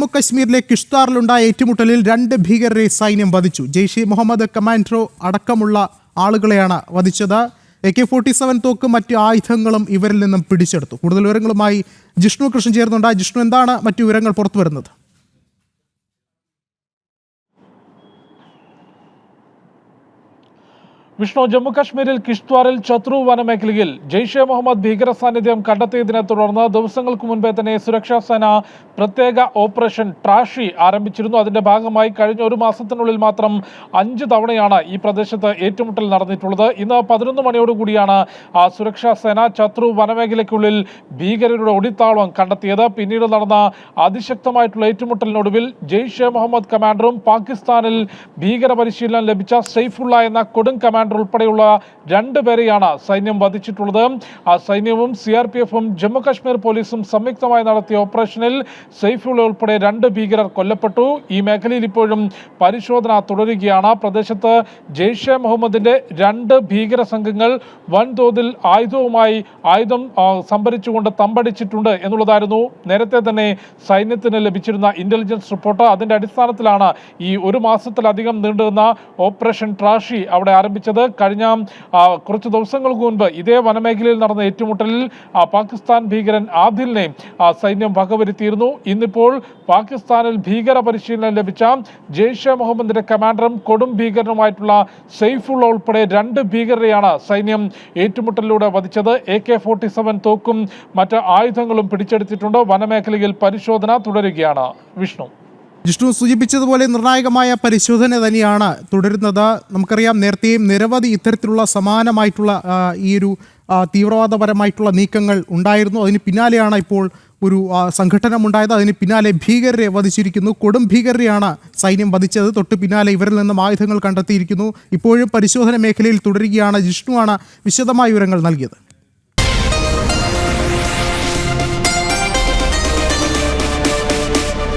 ജമ്മു കശ്മീരിലെ കിഷ്താറിലുണ്ടായ ഏറ്റുമുട്ടലിൽ 2 ഭീകരരെ സൈന്യം വധിച്ചു. ജെയ്ഷെ മുഹമ്മദ് കമാൻഡോ അടക്കമുള്ള ആളുകളെയാണ് വധിച്ചത്. AK-47 തോക്കും മറ്റ് ആയുധങ്ങളും ഇവരിൽ നിന്നും പിടിച്ചെടുത്തു. കൂടുതൽ വിവരങ്ങളുമായി ജിഷ്ണു കൃഷ്ണൻ ചേർന്നുണ്ട്. ജിഷ്ണു, എന്താണ് മറ്റു വിവരങ്ങൾ പുറത്തു വരുന്നത്? വിഷ്ണു, ജമ്മുകശ്മീരിൽ കിഷ്ത്വാറിൽ ചത്രു വനമേഖലയിൽ ജെയ്ഷെ മുഹമ്മദ് ഭീകര സാന്നിധ്യം കണ്ടെത്തിയതിനെ തുടർന്ന് ദിവസങ്ങൾക്ക് മുൻപേ തന്നെ സുരക്ഷാ സേന പ്രത്യേക ഓപ്പറേഷൻ ട്രാഷി ആരംഭിച്ചിരുന്നു. അതിന്റെ ഭാഗമായി കഴിഞ്ഞ ഒരു മാസത്തിനുള്ളിൽ മാത്രം 5 തവണയാണ് ഈ പ്രദേശത്ത് ഏറ്റുമുട്ടൽ നടന്നിട്ടുള്ളത്. ഇന്ന് 11 മണിയോടുകൂടിയാണ് സുരക്ഷാ സേന ചത്രു വനമേഖലയ്ക്കുള്ളിൽ ഭീകരരുടെ ഒളിത്താവളം കണ്ടെത്തിയത്. പിന്നീട് നടന്ന അതിശക്തമായിട്ടുള്ള ഏറ്റുമുട്ടലിനൊടുവിൽ ജെയ്ഷെ മുഹമ്മദ് കമാൻഡറും പാകിസ്ഥാനിൽ ഭീകര പരിശീലനം ലഭിച്ച സൈഫുള്ള എന്ന കൊടും കമാൻഡർ ഉൾപ്പെടെയുള്ള 2 പേരെയാണ് സൈന്യം വധിച്ചിട്ടുള്ളത്. സൈന്യവും CRPF-ഉം ജമ്മുകശ്മീർ പോലീസും സംയുക്തമായി നടത്തിയ ഓപ്പറേഷനിൽ സൈഫുള്ള ഉൾപ്പെടെ 2 ഭീകരർ കൊല്ലപ്പെട്ടു. ഈ മേഖലയിൽ ഇപ്പോഴും പരിശോധന തുടരുകയാണ്. പ്രദേശത്ത് ജെയ്ഷെ മുഹമ്മദിന്റെ 2 ഭീകര സംഘങ്ങൾ വൻതോതിൽ ആയുധം സംഭരിച്ചുകൊണ്ട് തമ്പടിച്ചിട്ടുണ്ട് എന്നുള്ളതായിരുന്നു നേരത്തെ തന്നെ സൈന്യത്തിന് ലഭിച്ചിരുന്ന ഇന്റലിജൻസ് റിപ്പോർട്ട്. അതിന്റെ അടിസ്ഥാനത്തിലാണ് ഈ ഒരു മാസത്തിലധികം നീണ്ടുനിന്ന ഓപ്പറേഷൻ ട്രാഷി അവിടെ ആരംഭിച്ചത്. കഴിഞ്ഞ കുറച്ച് ദിവസങ്ങൾക്ക് മുൻപ് ഇതേ വനമേഖലയിൽ നടന്ന ഏറ്റുമുട്ടലിൽ പാകിസ്ഥാൻ ഭീകരൻ ആദിലിനെ സൈന്യം വകവരുത്തിയിരുന്നു. ഇന്നിപ്പോൾ പാകിസ്ഥാനിൽ ഭീകര പരിശീലനം ലഭിച്ച ജെയ്ഷെ മുഹമ്മദിന്റെ കമാൻഡറും കൊടും ഭീകരനുമായിട്ടുള്ള സൈഫുള്ള ഉൾപ്പെടെ 2 ഭീകരരെയാണ് സൈന്യം ഏറ്റുമുട്ടലിലൂടെ വധിച്ചത്. AK-47 തോക്കും മറ്റ് ആയുധങ്ങളും പിടിച്ചെടുത്തിട്ടുണ്ട്. വനമേഖലയിൽ പരിശോധന തുടരുകയാണ്. ജിഷ്ണു സൂചിപ്പിച്ചതുപോലെ നിർണായകമായ പരിശോധന തന്നെയാണ് തുടരുന്നത്. നമുക്കറിയാം, നേരത്തെയും നിരവധി ഇത്തരത്തിലുള്ള സമാനമായിട്ടുള്ള ഈ ഒരു തീവ്രവാദപരമായിട്ടുള്ള നീക്കങ്ങൾ ഉണ്ടായിരുന്നു. അതിന് പിന്നാലെയാണ് ഇപ്പോൾ ഒരു സംഘടനമുണ്ടായത്. അതിന് പിന്നാലെ ഭീകരരെ വധിച്ചിരിക്കുന്നു. കൊടും ഭീകരരെയാണ് സൈന്യം വധിച്ചത്. തൊട്ട് പിന്നാലെ ഇവരിൽ നിന്നും ആയുധങ്ങൾ കണ്ടെത്തിയിരിക്കുന്നു. ഇപ്പോഴും പരിശോധന മേഖലയിൽ തുടരുകയാണ്. ജിഷ്ണുവാണ് വിശദമായ വിവരങ്ങൾ നൽകിയത്.